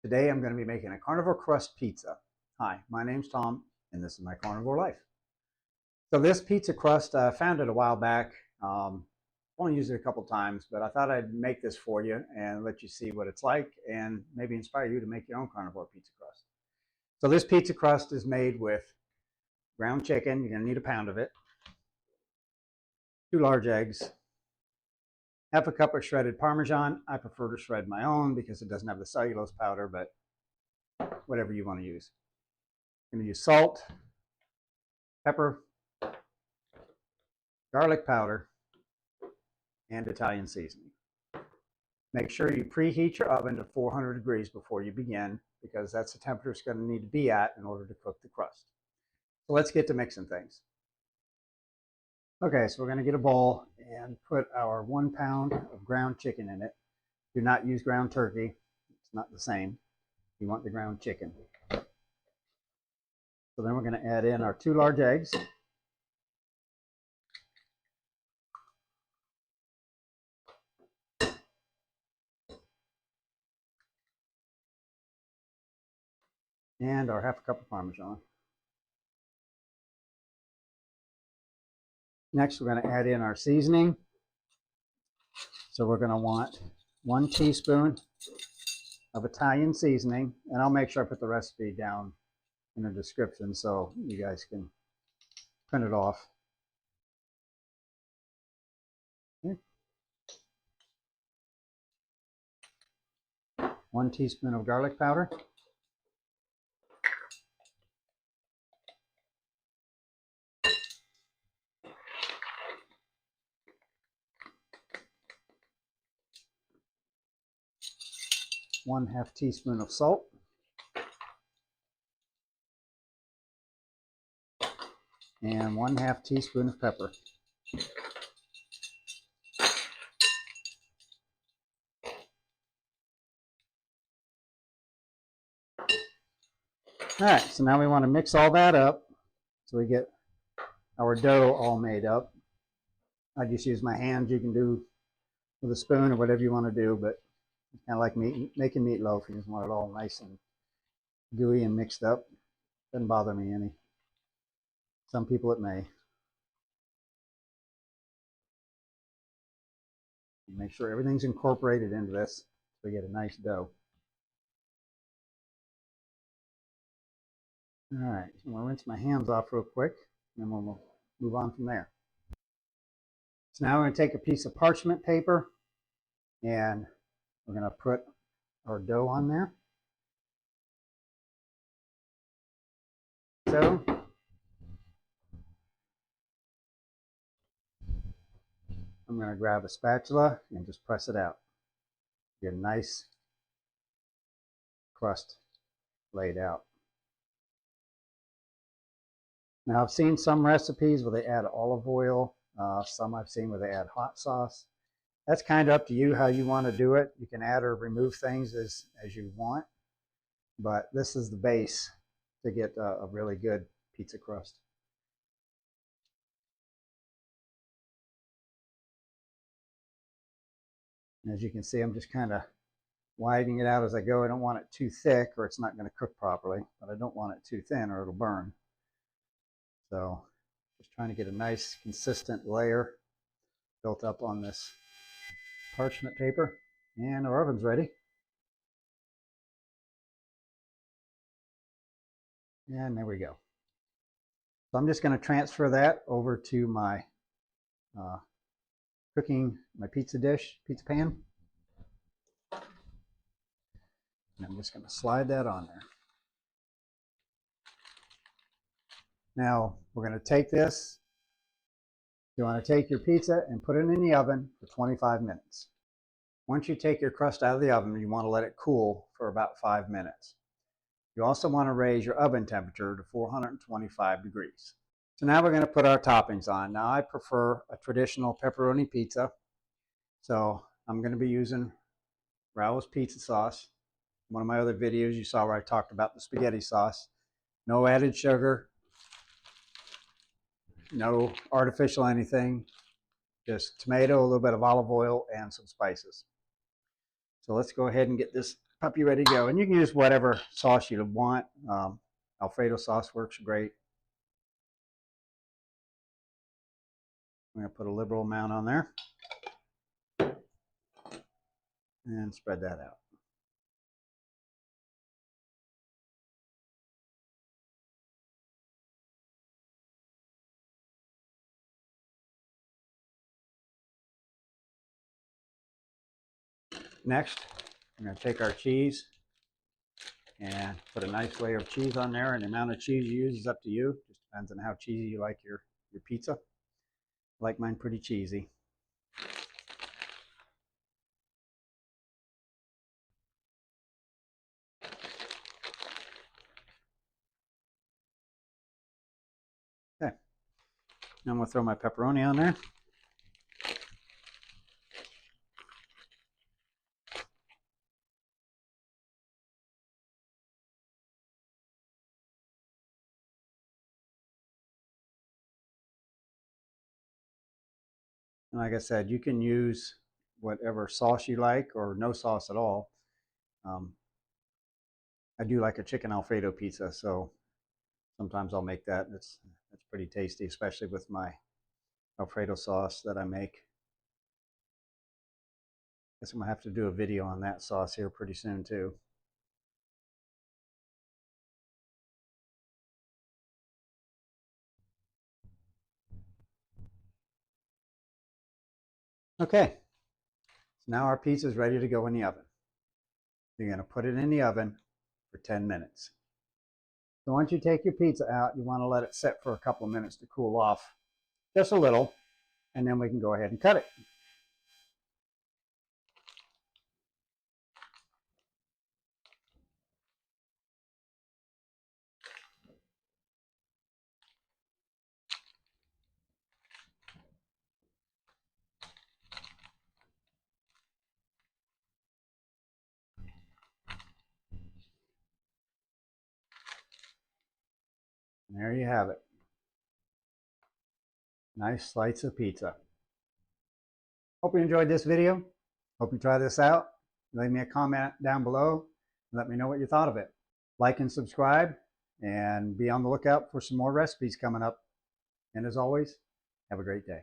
Today I'm going to be making a carnivore crust pizza. Hi, my name's Tom, and this is my carnivore life. So this pizza crust, I found it a while back. Only used it a couple times, but I thought I'd make this for you and let you see what it's like and maybe inspire you to make your own carnivore pizza crust. So this pizza crust is made with ground chicken. You're going to need a pound of it, 2 large eggs, half a cup of shredded Parmesan. I prefer to shred my own because it doesn't have the cellulose powder, but whatever you want to use. I'm going to use salt, pepper, garlic powder, and Italian seasoning. Make sure you preheat your oven to 400 degrees before you begin, because that's the temperature it's going to need to be at in order to cook the crust. So let's get to mixing things. Okay, so we're going to get a bowl and put our 1 pound of ground chicken in it. Do not use ground turkey. It's not the same. You want the ground chicken. So then we're going to add in our 2 large eggs. And our half a cup of Parmesan. Next, we're going to add in our seasoning. So we're going to want 1 teaspoon of Italian seasoning, and I'll make sure I put the recipe down in the description so you guys can print it off. Okay. 1 teaspoon of garlic powder. 1/2 teaspoon of salt. And 1/2 teaspoon of pepper. All right, so now we want to mix all that up so we get our dough all made up. I just use my hands. You can do with a spoon or whatever you want to do, but it's kind of like making meatloaf. You just want it all nice and gooey and mixed up. Doesn't bother me any. Some people it may. Make sure everything's incorporated into this so we get a nice dough. All right, so I'm going to rinse my hands off real quick, and then we'll move on from there. So now we're going to take a piece of parchment paper, and we're going to put our dough on there. So I'm going to grab a spatula and just press it out. Get a nice crust laid out. Now I've seen some recipes where they add olive oil. Some I've seen where they add hot sauce. That's kind of up to you how you want to do it. You can add or remove things as you want. But this is the base to get a really good pizza crust. And as you can see, I'm just kind of widening it out as I go. I don't want it too thick or it's not going to cook properly, but I don't want it too thin or it'll burn. So just trying to get a nice consistent layer built up on this parchment paper. And our oven's ready. And there we go. So I'm just going to transfer that over to my my pizza dish, pizza pan. And I'm just going to slide that on there. Now we're going to take this. You want to take your pizza and put it in the oven for 25 minutes. Once you take your crust out of the oven, you want to let it cool for about 5 minutes. You also want to raise your oven temperature to 425 degrees. So now we're going to put our toppings on. Now I prefer a traditional pepperoni pizza. So I'm going to be using Rao's pizza sauce. One of my other videos you saw where I talked about the spaghetti sauce. No added sugar, no artificial anything, just tomato, a little bit of olive oil, and some spices. So let's go ahead and get this puppy ready to go. And you can use whatever sauce you want. Alfredo sauce works great. I'm going to put a liberal amount on there and spread that out. Next, I'm going to take our cheese and put a nice layer of cheese on there. And the amount of cheese you use is up to you. Just depends on how cheesy you like your pizza. I like mine pretty cheesy. Okay, now I'm going to throw my pepperoni on there. And like I said, you can use whatever sauce you like or no sauce at all. I do like a chicken Alfredo pizza, so sometimes I'll make that. That's pretty tasty, especially with my Alfredo sauce that I make. Guess I'm gonna have to do a video on that sauce here pretty soon too. Okay, so now our pizza is ready to go in the oven. You're gonna put it in the oven for 10 minutes. So once you take your pizza out, you want to let it sit for a couple of minutes to cool off, just a little, and then we can go ahead and cut it. And there you have it. Nice slice of pizza. Hope you enjoyed this video. Hope you try this out. Leave me a comment down below and let me know what you thought of it. Like and subscribe, and be on the lookout for some more recipes coming up. And as always, have a great day.